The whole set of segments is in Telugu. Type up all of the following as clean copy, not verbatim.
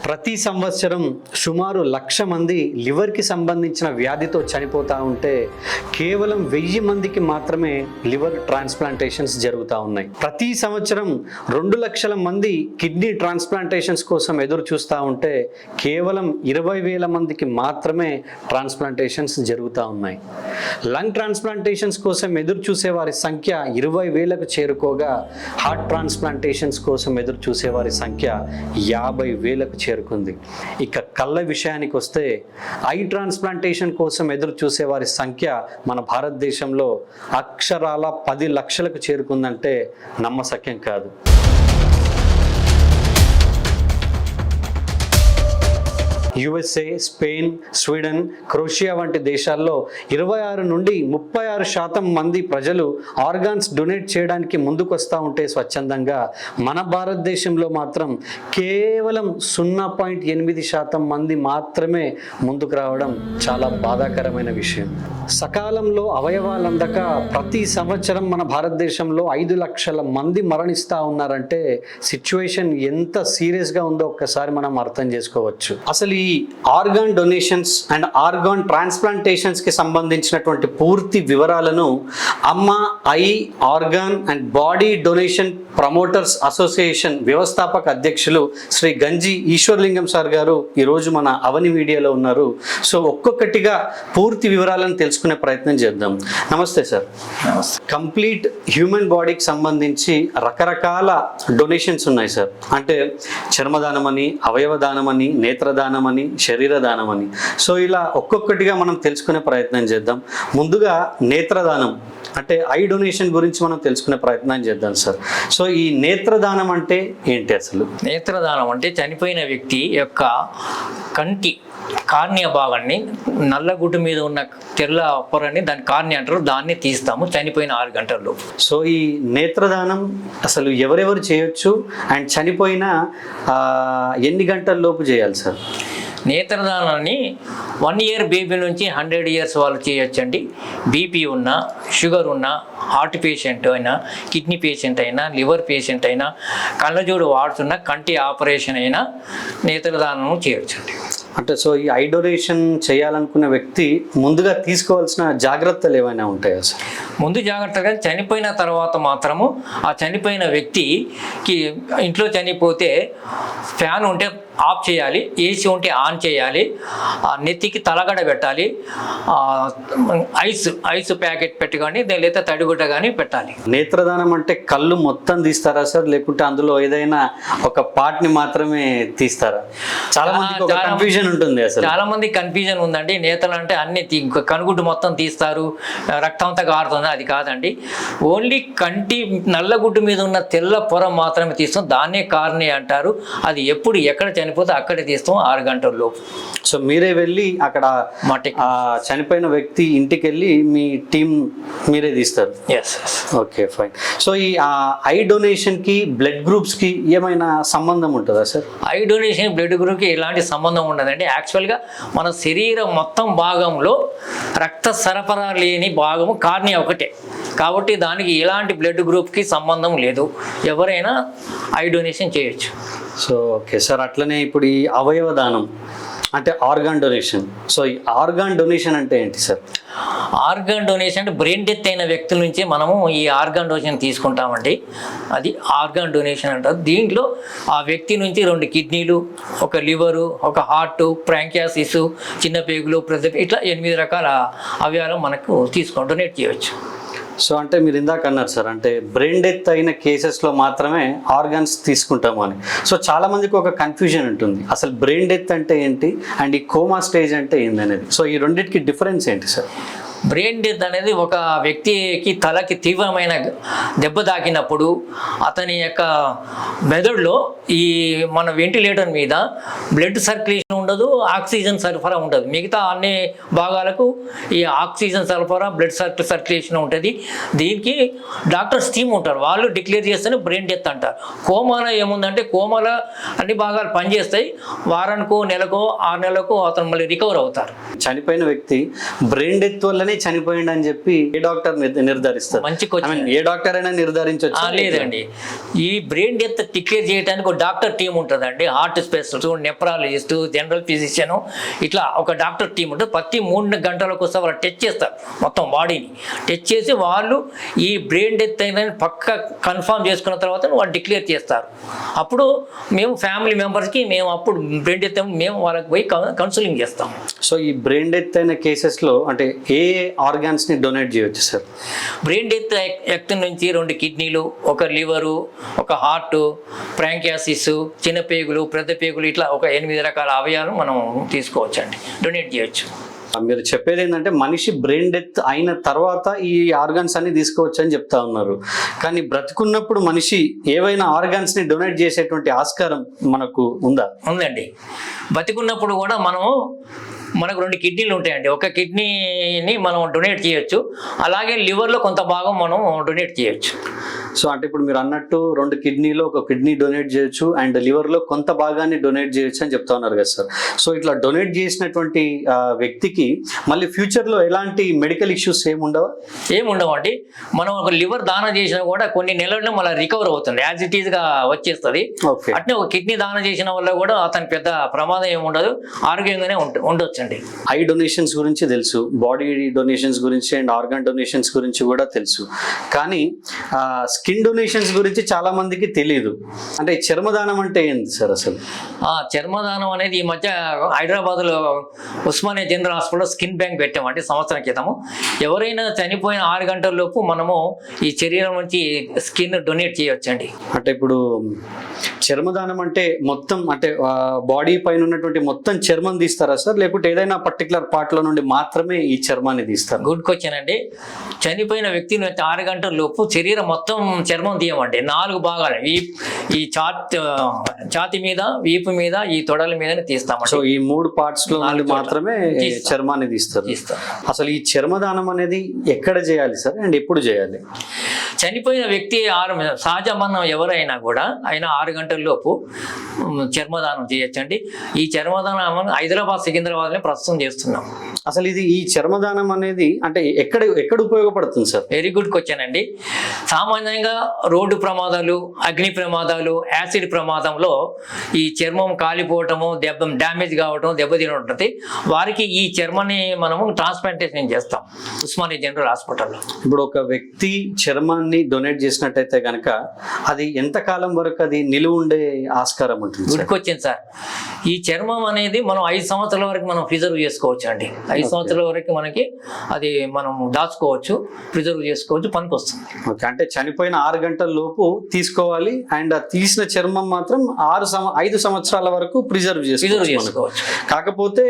ప్రతి సంవత్సరం సుమారు 1,00,000 మంది లివర్కి సంబంధించిన వ్యాధితో చనిపోతూ ఉంటే కేవలం 1000 మందికి మాత్రమే లివర్ ట్రాన్స్ప్లాంటేషన్స్ జరుగుతూ ఉన్నాయి. ప్రతి సంవత్సరం 2 లక్షల మంది కిడ్నీ ట్రాన్స్ప్లాంటేషన్స్ కోసం ఎదురు చూస్తూ ఉంటే కేవలం 20,000 మందికి మాత్రమే ట్రాన్స్ప్లాంటేషన్స్ జరుగుతూ ఉన్నాయి. లంగ్ ట్రాన్స్ప్లాంటేషన్స్ కోసం ఎదురు చూసే వారి సంఖ్య 20,000కు చేరుకోగా హార్ట్ ట్రాన్స్ప్లాంటేషన్స్ కోసం ఎదురు చూసే వారి సంఖ్య 50,000కు చేరుకుంది. ఇక కళ్ళ విషయానికి వస్తే ఐ ట్రాన్స్ప్లాంటేషన్ కోసం ఎదురు చూసే వారి సంఖ్య మన భారతదేశంలో అక్షరాల 10 లక్షలకు చేరుకుందంటే నమ్మశక్యం కాదు. USA, స్పెయిన్, స్వీడన్, క్రొయేషియా వంటి దేశాల్లో 26 నుండి 36% మంది ప్రజలు ఆర్గాన్స్ డొనేట్ చేయడానికి ముందుకు వస్తూ ఉంటే స్వచ్ఛందంగా మన భారతదేశంలో మాత్రం కేవలం 0.8% మంది మాత్రమే ముందుకు రావడం చాలా బాధాకరమైన విషయం. సకాలంలో అవయవాలు అందక ప్రతి సంవత్సరం మన భారతదేశంలో 5 లక్షల మంది మరణిస్తూ ఉన్నారంటే సిచ్యువేషన్ ఎంత సీరియస్గా ఉందో ఒక్కసారి మనం అర్థం చేసుకోవచ్చు. అసలు ఈ organ donations and organ transplantations కి సంబంధించినటువంటి పూర్తి వివరాలను అమ్మ I organ and body donation promoters association వ్యవస్థాపక అధ్యక్షులు శ్రీ గంజి ఈశ్వర్లింగం సార్ గారు ఈరోజు మన అవని మీడియాలో ఉన్నారు. సో ఒక్కొక్కటిగా పూర్తి వివరాలను తెలుసుకునే ప్రయత్నం చేద్దాం. నమస్తే సార్. నమస్తే. కంప్లీట్ హ్యూమన్ బాడీకి సంబంధించి రకరకాల డొనేషన్స్ ఉన్నాయి సార్. అంటే చర్మదానం అని, అవయవ దానం అని, నేత్రదానం అని, శరీర దానం అని. సో ఇలా ఒక్కొక్కటిగా మనం తెలుసుకునే ప్రయత్నం చేద్దాం. ముందుగా నేత్రదానం అంటే ఐ డొనేషన్ గురించి మనం తెలుసుకునే ప్రయత్నం చేద్దాం సార్. సో ఈ నేత్రదానం అంటే ఏంటి అసలు? నేత్రదానం అంటే చనిపోయిన వ్యక్తి యొక్క కంటి కార్నియా భాగాన్ని, నల్లగుడ్డు మీద ఉన్న తెల్ల పొరని దాని కార్నియా అంటారు, దాన్ని తీస్తాము చనిపోయిన 6 గంటల్లో. సో ఈ నేత్రదానం అసలు ఎవరెవరు చేయొచ్చు అండ్ చనిపోయిన ఎన్ని గంటల లోపు చేయాలి సార్? నేత్రదానాన్ని 1 ఇయర్ బేబీ నుంచి 100 ఇయర్స్ వాళ్ళు చేయొచ్చండి. బీపీ ఉన్నా, షుగర్ ఉన్నా, హార్ట్ పేషెంట్ అయినా, కిడ్నీ పేషెంట్ అయినా, లివర్ పేషెంట్ అయినా, కళ్ళజోడు వాడుతున్న కంటి ఆపరేషన్ అయినా నేత్రదానం చేయొచ్చండి. అంటే సో ఈ ఐ డొనేషన్ చేయాలనుకున్న వ్యక్తి ముందుగా తీసుకోవాల్సిన జాగ్రత్తలు ఏమైనా ఉంటాయా సార్? ముందు జాగ్రత్తగా చనిపోయిన తర్వాత మాత్రము ఆ చనిపోయిన వ్యక్తికి ఇంట్లో చనిపోతే ఫ్యాన్ ఉంటే ఆఫ్ చేయాలి, ఏసీ ఉంటే ఆన్ చేయాలి, నెత్తికి తలగడ పెట్టాలి, ఐస్ ప్యాకెట్ పెట్టి కానీ లేదా తడిగుడ్డ కానీ పెట్టాలి. నేత్రదానం అంటే కళ్ళు మొత్తం తీస్తారా సార్, లేకుంటే అందులో ఏదైనా ఒక పార్ట్ ని మాత్రమే తీస్తారా? చాలా మందికి కన్ఫ్యూజన్ ఉంటుంది. అసలు చాలా మంది కన్ఫ్యూజన్ ఉందండి. నేతలు అంటే అన్ని కనుగుడ్డు మొత్తం తీస్తారు, రక్తం అంతా కారుతుంది. అది కాదండి. ఓన్లీ కంటి నల్లగుడ్డు మీద ఉన్న తెల్ల పొర మాత్రమే తీస్తాం. దాన్నే కార్నియా అంటారు. అది ఎప్పుడు ఎక్కడ చనిపోతే అక్కడే తీస్తాం 6 గంటల లోపు. సో మీరే వెళ్ళి అక్కడ చనిపోయిన వ్యక్తి ఇంటికి వెళ్ళి మీ టీం మీరే తీస్తారు? Okay, fine. సో ఈ ఐ డొనేషన్ కి బ్లడ్ గ్రూప్స్ కి ఏమైనా సంబంధం ఉంటుందా sir? Eye donation blood group కి ఎలాంటి సంబంధం ఉండదండి. యాక్చువల్గా మన శరీరం మొత్తం భాగంలో రక్త సరఫరా లేని భాగము కార్నియా ఒకటే, కాబట్టి దానికి ఎలాంటి బ్లడ్ గ్రూప్కి సంబంధం లేదు. ఎవరైనా ఐ డొనేషన్ చేయొచ్చు. So okay sir. అట్లనే ఇప్పుడు ఈ అవయవ దానం అంటే ఆర్గాన్ డొనేషన్. సో ఈ ఆర్గాన్ డొనేషన్ అంటే ఏంటి సార్? ఆర్గాన్ డొనేషన్ అంటే బ్రెయిన్ డెత్ అయిన వ్యక్తుల నుంచి మనము ఈ ఆర్గాన్ డొనేషన్ తీసుకుంటామండి. అది ఆర్గాన్ డొనేషన్ అంటారు. దీంట్లో ఆ వ్యక్తి నుంచి 2 కిడ్నీలు, ఒక లివరు, ఒక హార్ట్, ప్యాంక్రియాసిస్, చిన్న పేగులు, ఇట్లా 8 రకాల అవయవాలు మనకు డొనేట్ చేయవచ్చు. సో అంటే మీరు ఇందాక అన్నారు సార్, అంటే బ్రెయిన్ డెత్ అయిన కేసెస్లో మాత్రమే ఆర్గాన్స్ తీసుకుంటాము అని. సో చాలా మందికి ఒక కన్ఫ్యూజన్ ఉంటుంది, అసలు బ్రెయిన్ డెత్ అంటే ఏంటి అండ్ ఈ కోమా స్టేజ్ అంటే ఏంటి అనేది. సో ఈ రెండింటికి డిఫరెన్స్ ఏంటి సార్? బ్రెయిన్ డెత్ అనేది ఒక వ్యక్తికి తలకి తీవ్రమైన దెబ్బ తాకినప్పుడు అతని యొక్క మెదడులో ఈ మన వెంటిలేటర్ మీద బ్లడ్ సర్క్యులేషన్ ఉండదు, ఉండదు, ఆక్సిజన్ సరఫరా ఉండదు. మిగతా అన్ని భాగాలకు ఈ ఆక్సిజన్ సరఫరా, బ్లడ్ సర్క్యులేషన్ ఉంటుంది. దీనికి డాక్టర్స్ టీమ్ ఉంటారు, వాళ్ళు డిక్లేర్ చేస్తేనే బ్రెయిన్ డెత్ అంటారు. కోమాలో ఏముందంటే కోమాలో అన్ని భాగాలు పనిచేస్తాయి, వారానికో నెలకో 6 నెలలకో అతను మళ్ళీ రికవర్ అవుతారు. చనిపోయిన వ్యక్తి బ్రెయిన్ డెత్ వల్లనే చనిపోయింది అని చెప్పి ఏ డాక్టర్ నిర్ధారిస్తారు? మంచి ఏ డాక్టర్ అయినా నిర్ధారించవచ్చు? లేదండి, ఈ బ్రెయిన్ డెత్ డిక్లేర్ చేయడానికి ఒక డాక్టర్ టీం ఉంటుందండి. Heart specialist, nephrologist, general physician, ఇట్లా ఒక డాక్టర్ టీం ఉంటుంది. ప్రతి 3 గంటలకు వస్తే వాళ్ళు టెస్ట్ చేస్తారు మొత్తం బాడీని. టెస్ట్ చేసి వాళ్ళు ఈ బ్రెయిన్ డెత్ అయిందని పక్క కన్ఫర్మ్ చేసుకున్న తర్వాత వాళ్ళు డిక్లేర్ చేస్తారు. అప్పుడు మేము ఫ్యామిలీ మెంబర్స్కి మేము అప్పుడు బ్రెయిన్ డెత్ మేము వాళ్ళకి పోయి కౌన్సిలింగ్ చేస్తాం. సో ఈ బ్రెయిన్ డెత్ అయిన కేసెస్లో అంటే ఏ ఆర్గాన్స్ని డొనేట్ చేయొచ్చు సార్? బ్రెయిన్ డెత్ వ్యక్తి నుంచి 2 కిడ్నీలు, ఒక లివరు, ఒక హార్ట్, ప్రాంకియాసిస్, చిన్న పేగులు, పెద్ద పేగులు, ఇట్లా ఒక 8 రకాల అవయవాలు మనం తీసుకోవచ్చు అండి, డొనేట్ చేయొచ్చు. మీరు చెప్పేది ఏంటంటే మనిషి బ్రెయిన్ డెత్ అయిన తర్వాత ఈ ఆర్గాన్స్ అన్ని తీసుకోవచ్చు అని చెప్తా ఉన్నారు. కానీ బ్రతుకున్నప్పుడు మనిషి ఏవైనా ఆర్గాన్స్ ని డొనేట్ చేసేటువంటి ఆస్కారం మనకు ఉందా? ఉందండి. బతికున్నప్పుడు కూడా మనకు 2 కిడ్నీలు ఉంటాయండి. ఒక కిడ్నీని మనం డొనేట్ చేయొచ్చు, అలాగే లివర్లో కొంత భాగం మనం డొనేట్ చేయొచ్చు. సో అంటే ఇప్పుడు మీరు అన్నట్టు 2 కిడ్నీలో ఒక కిడ్నీ డొనేట్ చేయొచ్చు అండ్ లివర్లో కొంత భాగాన్ని డొనేట్ చేయొచ్చు అని చెప్తా ఉన్నారు కదా సార్. సో ఇట్లా డొనేట్ చేసినటువంటి వ్యక్తికి మళ్ళీ ఫ్యూచర్లో ఎలాంటి మెడికల్ ఇష్యూస్ ఏముండవండి. మనం ఒక లివర్ దానం చేసినా కూడా కొన్ని నెలల్లో మళ్ళీ రికవర్ అవుతుంది, యాజ్ ఇట్ ఈస్గా వచ్చేస్తుంది. అట్నే ఒక కిడ్నీ దానం చేసిన వల్ల కూడా అతని పెద్ద ప్రమాదం ఏమి ఉండదు, ఆరోగ్యంగానే ఉండొచ్చండి. ఐ డొనేషన్స్ గురించి తెలుసు, బాడీ డొనేషన్స్ గురించి అండ్ ఆర్గాన్ డొనేషన్స్ గురించి కూడా తెలుసు, కానీ స్కిన్ డొనేషన్స్ గురించి చాలా మందికి తెలియదు. అంటే చర్మదానం అంటే ఏంటి సార్ అసలు? చర్మదానం అనేది ఈ మధ్య హైదరాబాద్లో ఉస్మానియా జనరల్ హాస్పిటల్లో స్కిన్ బ్యాంక్ పెట్టామంటే సంవత్సరం క్రితము. ఎవరైనా చనిపోయిన 6 గంటల లోపు మనము ఈ శరీరం నుంచి స్కిన్ డొనేట్ చేయవచ్చండి. అంటే ఇప్పుడు చర్మదానం అంటే మొత్తం అంటే బాడీ పైన ఉన్నటువంటి మొత్తం చర్మం తీస్తారా సార్, లేకుంటే ఏదైనా పర్టికులర్ పార్ట్లో నుండి మాత్రమే ఈ చర్మాన్ని తీస్తారు? గుడ్ క్వశ్చన్ అండి. చనిపోయిన వ్యక్తి నుంచి 6 గంటల లోపు శరీరం మొత్తం చర్మం తీయమండి. 4 భాగాలు, ఈ ఛాతి మీద, వీపు మీద, ఈ తొడల మీద తీస్తామండి. సో ఈ 3 పార్ట్స్ లో మాత్రమే చర్మాన్ని తీస్తారు. అసలు ఈ చర్మదానం అనేది ఎక్కడ చేయాలి సార్ అండ్ ఎప్పుడు చేయాలి? చనిపోయిన వ్యక్తి సహజ మరణం ఎవరైనా కూడా 6 గంటల లోపు చర్మదానం చేయొచ్చండి. ఈ చర్మదానం హైదరాబాద్, సికింద్రాబాద్లో ప్రస్తుతం చేస్తున్నాం. అసలు ఈ చర్మదానం అనేది అంటే ఎక్కడ ఉపయోగపడుతుంది సార్? వెరీ గుడ్ క్వశ్చన్ అండి. సామాన్యంగా రోడ్డు ప్రమాదాలు, అగ్ని ప్రమాదాలు, యాసిడ్ ప్రమాదంలో ఈ చర్మం కాలిపోవటము, డ్యామేజ్ కావటం, దెబ్బతినడం ఉంటుంది. వారికి ఈ చర్మాన్ని మనము ట్రాన్స్ప్లాంటేషన్ చేస్తాం ఉస్మానియా జనరల్ హాస్పిటల్లో. ఇప్పుడు ఒక వ్యక్తి చర్మాన్ని డొనేట్ చేసినట్టయితే కనుక అది ఎంత కాలం వరకు అది నిలువ ఉండే ఆస్కారం ఉంటుంది? Good question sir. ఈ చర్మం అనేది మనం 5 సంవత్సరాల వరకు మనం ప్రిజర్వ్ చేసుకోవచ్చు అండి. 5 సంవత్సరాల వరకు మనకి అది మనం దాచుకోవచ్చు, ప్రిజర్వ్ చేసుకోవచ్చు, పనికి వస్తుంది. ఓకే, అంటే చనిపోయిన 6 గంటల లోపు తీసుకోవాలి అండ్ తీసిన చర్మం మాత్రం 5 సంవత్సరాల వరకు ప్రిజర్వ్ చేసుకోవచ్చు. కాకపోతే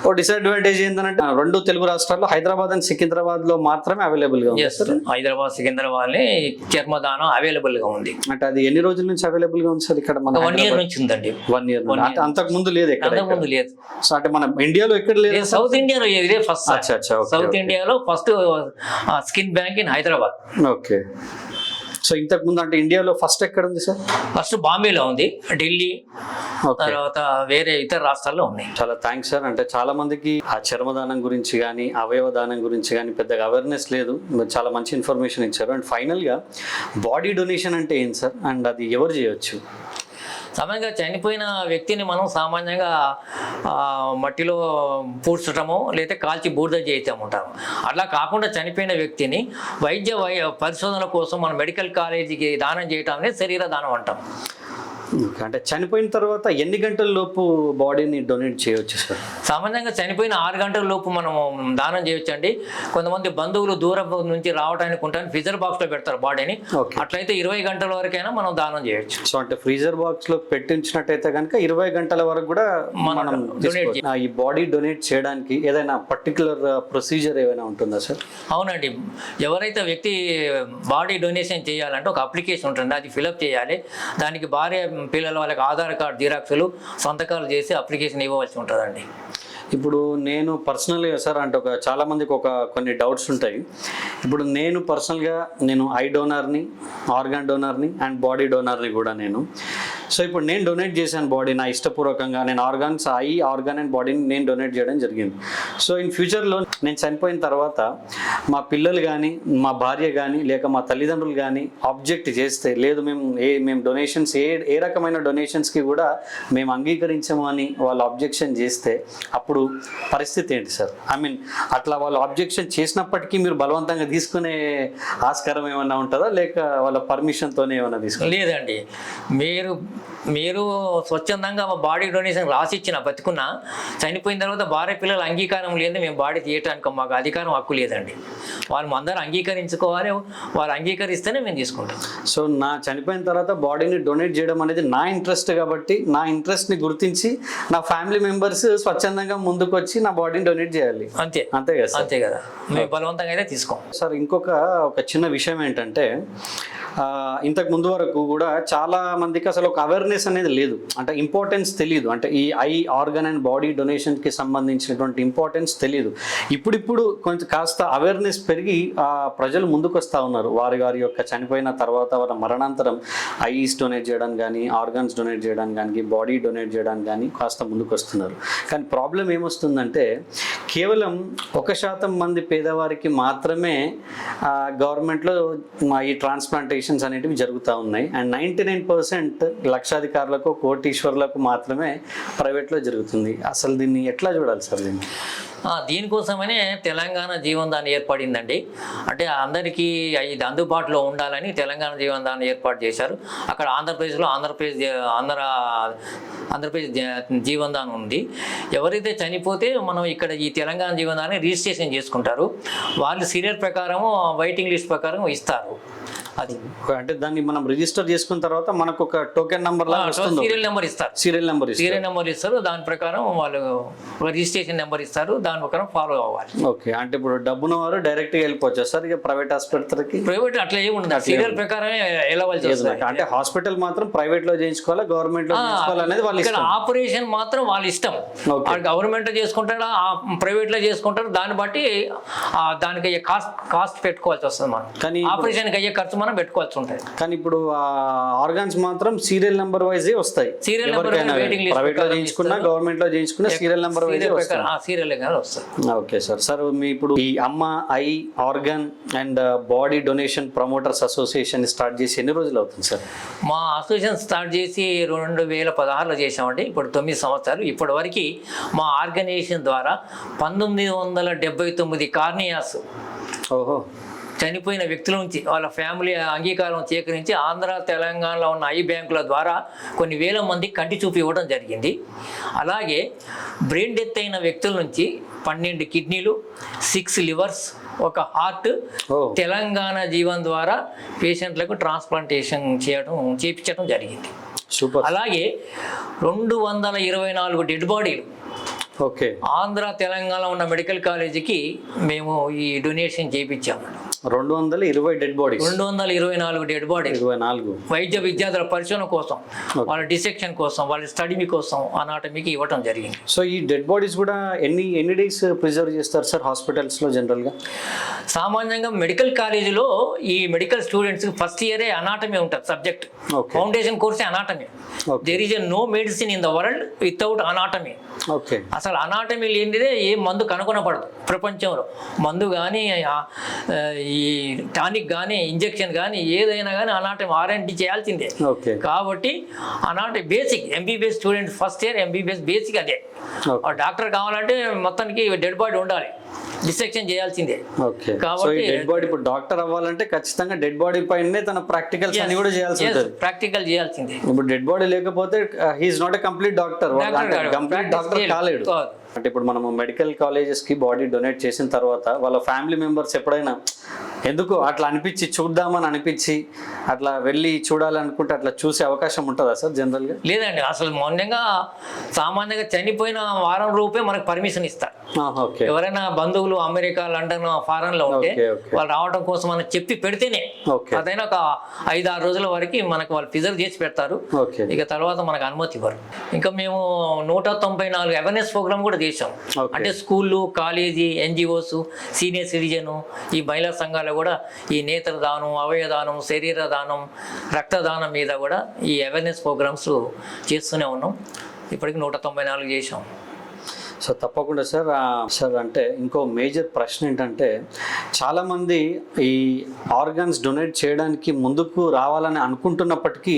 ఓ డిసడ్వాంటేజ్ ఏంటంటే 2 తెలుగు రాష్ట్రాల్లో హైదరాబాద్ అండ్ సికింద్రాబాద్ లో మాత్రమే అవైలబుల్ గా ఉంది. హైదరాబాద్, సికింద్రాబాద్ చర్మదానం అవైలబుల్ గా ఉంది. అంటే అది ఎన్ని రోజుల నుంచి అవైలబుల్ గా ఉంది సార్? ఇక్కడ 1 ఇయర్ నుంచి ఉందండి. 1 ఇయర్ అంతకు ముందు లేదు, అంతకుముందు లేదు. సో అంటే మన ఇండియాలో ఎక్కడ లేదు? సౌత్ ఇండియాలో ఇదే ఫస్ట్. సౌత్ ఇండియాలో first skin bank in Hyderabad. Okay, so ఇంతకు ముందు అంటే ఇండియాలో ఫస్ట్ ఎక్కడ ఉంది సార్? ఫస్ట్ బాంబేలో ఉంది, ఢిల్లీ, తర్వాత వేరే ఇతర రాష్ట్రాల్లో ఉన్నాయి. చాలా థ్యాంక్స్ సార్. అంటే చాలా మందికి ఆ చర్మదానం గురించి కానీ అవయవ దానం గురించి కానీ పెద్దగా అవేర్నెస్ లేదు. చాలా మంచి ఇన్ఫర్మేషన్ ఇచ్చారు. అండ్ ఫైనల్గా బాడీ డొనేషన్ అంటే ఏంటి సార్ అండ్ అది ఎవరు చేయొచ్చు? సామాన్యంగా చనిపోయిన వ్యక్తిని మనం సామాన్యంగా మట్టిలో పూడ్చటము లేదా కాల్చి బూడిద చేయటముంటాము. అట్లా కాకుండా చనిపోయిన వ్యక్తిని వైద్య పరిశోధన కోసం మనం మెడికల్ కాలేజీకి దానం చేయటం అనేది శరీర దానం అంటాం. అంటే చనిపోయిన తర్వాత ఎన్ని గంటల లోపు బాడీని డొనేట్ చేయవచ్చు సార్? సామాన్యంగా చనిపోయిన 6 గంటల లోపు మనం దానం చేయొచ్చు అండి. కొంతమంది బంధువులు దూరం నుంచి రావడానికి ఉంటాను ఫ్రీజర్ బాక్స్ లో పెడతారు బాడీని. అట్లయితే 20 గంటల వరకైనా మనం దానం చేయొచ్చు. సో అంటే ఫ్రీజర్ బాక్స్ లో పెట్టించినట్టయితే కనుక 20 గంటల వరకు కూడా మనం డొనేట్. ఈ బాడీ డొనేట్ చేయడానికి ఏదైనా పర్టికులర్ ప్రొసీజర్ ఏమైనా ఉంటుందా సార్? అవునండి, ఎవరైతే వ్యక్తి బాడీ డొనేషన్ చేయాలంటే ఒక అప్లికేషన్ ఉంటుంది, అది ఫిలప్ చేయాలి. దానికి పిల్లల వాళ్ళకి ఆధార్ కార్డు జిరాక్సులు సంతకాలు చేసి అప్లికేషన్ ఇవ్వవలసి ఉంటుందండి. ఇప్పుడు నేను పర్సనల్గా సార్ అంటే చాలా మందికి కొన్ని డౌట్స్ ఉంటాయి. ఇప్పుడు నేను పర్సనల్గా ఐ డోనర్ని, ఆర్గాన్ డోనర్ని అండ్ బాడీ డోనర్ని కూడా నేను. సో ఇప్పుడు నేను డొనేట్ చేశాను బాడీ నా ఇష్టపూర్వకంగా, నేను ఆర్గాన్ అండ్ బాడీని నేను డొనేట్ చేయడం జరిగింది. సో ఇన్ ఫ్యూచర్లో నేను చనిపోయిన తర్వాత మా పిల్లలు కానీ, మా భార్య కానీ, లేక మా తల్లిదండ్రులు కానీ ఆబ్జెక్ట్ చేస్తే, లేదు మేము డొనేషన్స్ ఏ రకమైన డొనేషన్స్కి కూడా మేము అంగీకరించము అని వాళ్ళు ఆబ్జెక్షన్ చేస్తే అప్పుడు పరిస్థితి ఏంటి సార్? ఐ మీన్ అట్లా వాళ్ళు ఆబ్జెక్షన్ చేసినప్పటికీ మీరు బలవంతంగా తీసుకునే ఆస్కారం ఏమన్నా ఉంటుందా, లేక వాళ్ళ పర్మిషన్తోనే ఏమన్నా తీసుకుని? లేదండి, మీరు స్వచ్ఛందంగా బాడీ డొనేషన్ రాసిచ్చిన బతుకున్నా చనిపోయిన తర్వాత భార్య పిల్లల అంగీకారం లేదు మేము బాడీ తీయటానికి మాకు అధికారం హక్కు లేదండి. వాళ్ళు అందరూ అంగీకరించుకోవాలి, వాళ్ళు అంగీకరిస్తేనే మేము తీసుకుంటాం. సో నా చనిపోయిన తర్వాత బాడీని డొనేట్ చేయడం అనేది నా ఇంట్రెస్ట్ కాబట్టి నా ఇంట్రెస్ట్ని గుర్తించి నా ఫ్యామిలీ మెంబర్స్ స్వచ్ఛందంగా ముందుకు వచ్చి నా బాడీని డొనేట్ చేయాలి. అంతే కదా? అంతే కదా, మేము బలవంతంగా అయితే తీసుకోం. సార్ ఇంకొక చిన్న విషయం ఏంటంటే, ఇంతకు ముందు వరకు కూడా చాలా మందికి అసలు ఒక అవేర్నెస్ అనేది లేదు, అంటే ఇంపార్టెన్స్ తెలియదు, అంటే ఈ ఆర్గన్ అండ్ బాడీ డొనేషన్కి సంబంధించినటువంటి ఇంపార్టెన్స్ తెలియదు. ఇప్పుడు కొంచెం కాస్త అవేర్నెస్ పెరిగి ప్రజలు ముందుకు వస్తూ ఉన్నారు. వారి యొక్క చనిపోయిన తర్వాత వారి మరణాంతరం ఐస్ డొనేట్ చేయడానికి కానీ, ఆర్గన్స్ డొనేట్ చేయడానికి కానీ, బాడీ డొనేట్ చేయడానికి కానీ కాస్త ముందుకు వస్తున్నారు. కానీ ప్రాబ్లం ఏమొస్తుందంటే, కేవలం 1% మంది పేదవారికి మాత్రమే గవర్నమెంట్లో ఈ ట్రాన్స్ప్లాంటేషన్స్ అనేటివి జరుగుతూ ఉన్నాయి. అండ్ 99% లక్షాధికారులకు, కోటీశ్వర్లకు మాత్రమే ప్రైవేట్లో జరుగుతుంది. అసలు దీన్ని ఎట్లా చూడాలి సార్? దీనికోసమనే తెలంగాణ జీవనదాన్ ఏర్పడిందండి. అంటే అందరికీ ఇది అందుబాటులో ఉండాలని తెలంగాణ జీవనదాన్ ఏర్పాటు చేశారు. అక్కడ ఆంధ్రప్రదేశ్ జీవనదాన్ ఉంది. ఎవరైతే చనిపోతే మనం ఇక్కడ ఈ తెలంగాణ జీవనదాన్ని రిజిస్ట్రేషన్ చేసుకుంటారు. వాళ్ళు సీరియల్ ప్రకారం వెయిటింగ్ లిస్ట్ ప్రకారం ఇస్తారు. అది అంటే దాన్ని మనం రిజిస్టర్ చేసుకున్న తర్వాత మనకు ఒక టోకెన్ నెంబర్ సీరియల్ నెంబర్ ఇస్తారు. దాని ప్రకారం వాళ్ళు రిజిస్ట్రేషన్ నెంబర్ ఇస్తారు, దాని ప్రకారం ఫాలో అవ్వాలి. ఓకే, అంటే ఇప్పుడు డబ్బున వారు డైరెక్ట్ గా వెళ్ళిపోవచ్చు సార్ ఇక ప్రైవేట్ హాస్పిటల్కి? ప్రైవేట్ అట్లా ఏమి ఉండదు, సీరియల్ ప్రకారమే వెళ్ళవలసి వస్తుంది. అంటే హాస్పిటల్ మాత్రం ప్రైవేట్ లో చేయించుకోవాలా, గవర్నమెంట్ లో చేయించుకోవాలి అనేది వాళ్ళు ఇష్టం. ఆపరేషన్ మాత్రం వాళ్ళ ఇష్టం. గవర్నమెంట్ లో చేసుకుంటారా, ప్రైవేట్ లో చేసుకుంటారు, దాన్ని బట్టి దానికి అయ్యే కాస్ట్ పెట్టుకోవాల్సి వస్తుంది. మనం కానీ ఆపరేషన్కి అయ్యే ఖర్చు మనం పెట్టుకోవాల్సి ఉంటుంది. కానీ ఇప్పుడు ఆర్గాన్స్ మాత్రం సీరియల్ నెంబర్ వైజ్ వస్తాయి. సీరియల్ నెంబర్ ప్రైవేట్ లో చేయించుకున్నా, గవర్నమెంట్ లో చేయించుకున్నా సీరియల్ నెంబర్ వైజ్ వస్తాయి. ఓకే సార్ మీ ఇప్పుడు ఈ అమ్మ I organ and body donation promoters association start చేసి ఎన్ని రోజులు అవుతుంది సార్? మా అసోసియేషన్ స్టార్ట్ చేసి 2016లో చేసామండి. ఇప్పుడు 9 సంవత్సరాలు. ఇప్పటి వరకు మా ఆర్గనైజేషన్ ద్వారా 1979 కార్నియాస్ చనిపోయిన వ్యక్తుల నుంచి వాళ్ళ ఫ్యామిలీ అంగీకారం సేకరించి ఆంధ్ర, తెలంగాణలో ఉన్న ఐ బ్యాంకుల ద్వారా కొన్ని వేల మంది కంటి చూపు ఇవ్వడం జరిగింది. అలాగే బ్రెయిన్ డెత్ అయిన వ్యక్తుల నుంచి 12 కిడ్నీలు, 6 లివర్స్, ఒక హార్ట్ తెలంగాణ జీవన్ ద్వారా పేషెంట్లకు ట్రాన్స్ప్లాంటేషన్ చేయించడం జరిగింది. అలాగే 224 డెడ్ బాడీలు ఆంధ్ర, తెలంగాణ ఉన్న మెడికల్ కాలేజీకి మేము ఈ డొనేషన్ చేయించాము. 220 డెడ్ బాడీస్, 224 డెడ్ బాడీస్ వైద్య విద్యార్థుల పరిశోధన కోసం, వాళ్ళ డిసెక్షన్ కోసం, వాళ్ళ స్టడీ కోసం, అనాటమీకి ఇవ్వటం జరిగింది. సో ఈ డెడ్ బాడీస్ కూడా ఎన్ని డేస్ ప్రిజర్వ్ చేస్తారు సార్ హాస్పిటల్స్ లో? జనరల్ గా సామాన్యంగా మెడికల్ కాలేజీలో ఈ మెడికల్ స్టూడెంట్స్ ఫస్ట్ ఇయరే అనాటమీ ఉంటుంది సబ్జెక్ట్. ఫౌండేషన్ కోర్సే anatomy. There is no medicine in the world without anatomy. అసలు అనాటమీ లేనిదే ఏ మందు కనుగొనపడదు ప్రపంచంలో. మందు కానీ, ఈ టానిక్ కానీ, ఇంజెక్షన్ కానీ, ఏదైనా కానీ అనాటమీ R&D చేయాల్సిందే. కాబట్టి anatomy basic MBBS student first year MBBS basic అదే. డాక్టర్ కావాలంటే మొత్తానికి డెడ్ బాడీ ఉండాలి, డిసెక్షన్ చేయాల్సిందే. కాబట్టి డెడ్ బాడీ ఇప్పుడు డాక్టర్ అవ్వాలంటే ఖచ్చితంగా డెడ్ బాడీ పైనే తన ప్రాక్టికల్స్ అన్ని కూడా చేయాల్సి ఉంటుంది. ప్రాక్టికల్ చేయాల్సిందే. ఇప్పుడు డెడ్ బాడీ లేకపోతే he is not a complete doctor, complete doctor కాలేడు. అంటే ఇప్పుడు మనము మెడికల్ కాలేజెస్ కి బాడీ డొనేట్ చేసిన తర్వాత వాళ్ళ ఫ్యామిలీ మెంబర్స్ ఎప్పుడైనా ఎందుకు అట్లా అనిపించి చూద్దామని అనిపించి అట్లా వెళ్ళి చూడాలనుకుంటే అట్లా చూసే అవకాశం ఉంటుందా సార్ జనరల్గా? లేదండి, అసలు సామాన్యంగా చనిపోయిన వారం రూపే మనకు పర్మిషన్ ఇస్తారు. ఓకే. ఎవరైనా బంధువులు అమెరికా, లండన్, ఫారెన్ లో ఉంటే వాళ్ళు రావడం కోసం మనం చెప్పి పెడితేనే అదైనా ఒక 5-6 రోజుల వరకు మనకు వాళ్ళు ప్రిజర్వ్ చేసి పెడతారు. ఇక తర్వాత మనకు అనుమతి ఇవ్వరు. ఇంకా మేము 194 అవేర్నెస్ ప్రోగ్రామ్ కూడా చేసాం. అంటే స్కూళ్ళు, కాలేజీ, ఎన్జిఓస్, సీనియర్ సిటిజన్, ఈ మహిళా సంఘాలు కూడా ఈ నేత్రదానం, అవయదానం, శరీర దానం, రక్తదానం మీద కూడా ఈ అవేర్నెస్ ప్రోగ్రామ్స్ చేస్తూనే ఉన్నాం. ఇప్పటికి 194 చేసాం. సో తప్పకుండా సార్. సార్ అంటే ఇంకో మేజర్ ప్రశ్న ఏంటంటే, చాలామంది ఈ ఆర్గాన్స్ డొనేట్ చేయడానికి ముందుకు రావాలని అనుకుంటున్నప్పటికీ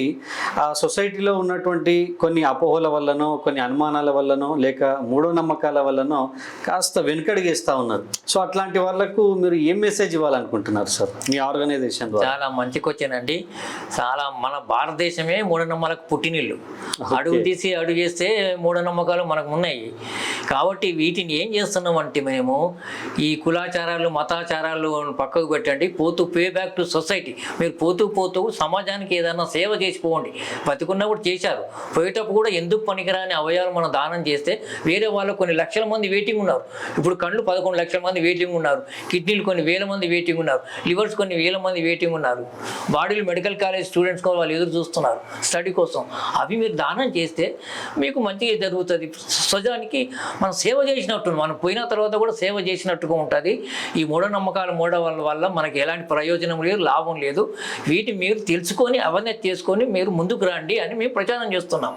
ఆ సొసైటీలో ఉన్నటువంటి కొన్ని అపోహల వల్లనో, కొన్ని అనుమానాల వల్లనో, లేక మూఢనమ్మకాల వల్లనో కాస్త వెనుకడిగేస్తూ ఉన్నారు. సో అట్లాంటి వాళ్ళకు మీరు ఏం మెసేజ్ ఇవ్వాలనుకుంటున్నారు సార్ మీ ఆర్గనైజేషన్ ద్వారా? చాలా మంచి క్వశ్చన్ అండి. చాలా మన భారతదేశమే మూఢనమ్మకాలకు పుట్టినిల్లు. అడుగు తీసి అడుగు చేస్తే మూఢనమ్మకాలు మనకు ఉన్నాయి. కాబట్టి వీటిని ఏం చేస్తున్నామంటే మేము ఈ కులాచారాలు, మతాచారాలు పక్కకు పెట్టండి, పే బ్యాక్ టు సొసైటీ. మీరు పోతూ సమాజానికి ఏదైనా సేవ చేసిపోండి. బతికున్నప్పుడు చేశారు, పోయేటప్పుడు కూడా ఎందుకు పనికిరాని అవయవాలు మనం దానం చేస్తే వేరే వాళ్ళు కొన్ని లక్షల మంది వెయిటింగ్ ఉన్నారు. ఇప్పుడు కళ్ళు 11 లక్షల మంది వెయిటింగ్ ఉన్నారు, కిడ్నీలు కొన్ని వేల మంది వెయిటింగ్ ఉన్నారు, లివర్స్ కొన్ని వేల మంది వెయిటింగ్ ఉన్నారు, బాడీలు మెడికల్ కాలేజ్ స్టూడెంట్స్ కూడా వాళ్ళు ఎదురు చూస్తున్నారు స్టడీ కోసం. అవి మీరు దానం చేస్తే మీకు మంచిగా జరుగుతుంది. సమాజానికి మనం సేవ చేసినట్టు, మనం పోయిన తర్వాత కూడా సేవ చేసినట్టుగా ఉంటుంది. ఈ మూఢనమ్మకాల వల్ల మనకి ఎలాంటి ప్రయోజనం లేదు, లాభం లేదు. వీటిని మీరు తెలుసుకొని అవేర్నెస్ చేసుకొని మీరు ముందుకు రండి అని మేము ప్రచారం చేస్తున్నాం.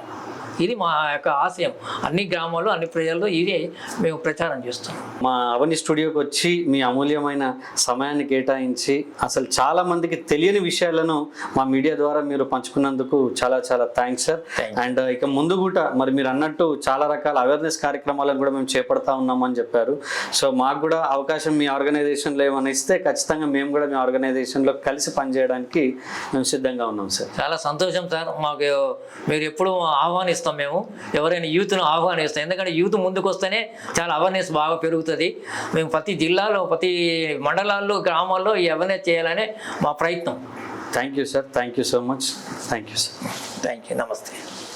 ఇది మా యొక్క ఆశయం. అన్ని గ్రామాల్లో, అన్ని ప్రజల్లో ఇదే మేము ప్రచారం చేస్తున్నాం. మా అవని స్టూడియోకి వచ్చి మీ అమూల్యమైన సమయాన్ని కేటాయించి అసలు చాలా మందికి తెలియని విషయాలను మా మీడియా ద్వారా మీరు పంచుకున్నందుకు చాలా చాలా థ్యాంక్స్ సార్. అండ్ ఇక ముందు కూడా మరి మీరు అన్నట్టు చాలా రకాల అవేర్నెస్ కార్యక్రమాలను కూడా మేము చేపడతా ఉన్నామని చెప్పారు. సో మాకు కూడా అవకాశం మీ ఆర్గనైజేషన్లో ఏమైనా ఇస్తే ఖచ్చితంగా మేము కూడా మీ ఆర్గనైజేషన్లో కలిసి పనిచేయడానికి మేము సిద్ధంగా ఉన్నాం సార్. చాలా సంతోషం సార్. మాకు మీరు ఎప్పుడు ఆహ్వానిస్తాం. మేము ఎవరైనా యూత్ను ఆహ్వానిస్తాం. ఎందుకంటే యూత్ ముందుకు వస్తేనే చాలా అవేర్నెస్ బాగా పెరుగుతుంది. మేము ప్రతి జిల్లాలో, ప్రతి మండలాల్లో, గ్రామాల్లో ఈ అవేర్నెస్ చేయాలనే మా ప్రయత్నం. Thank you sir. Thank you so much. Thank you sir. Thank you. నమస్తే.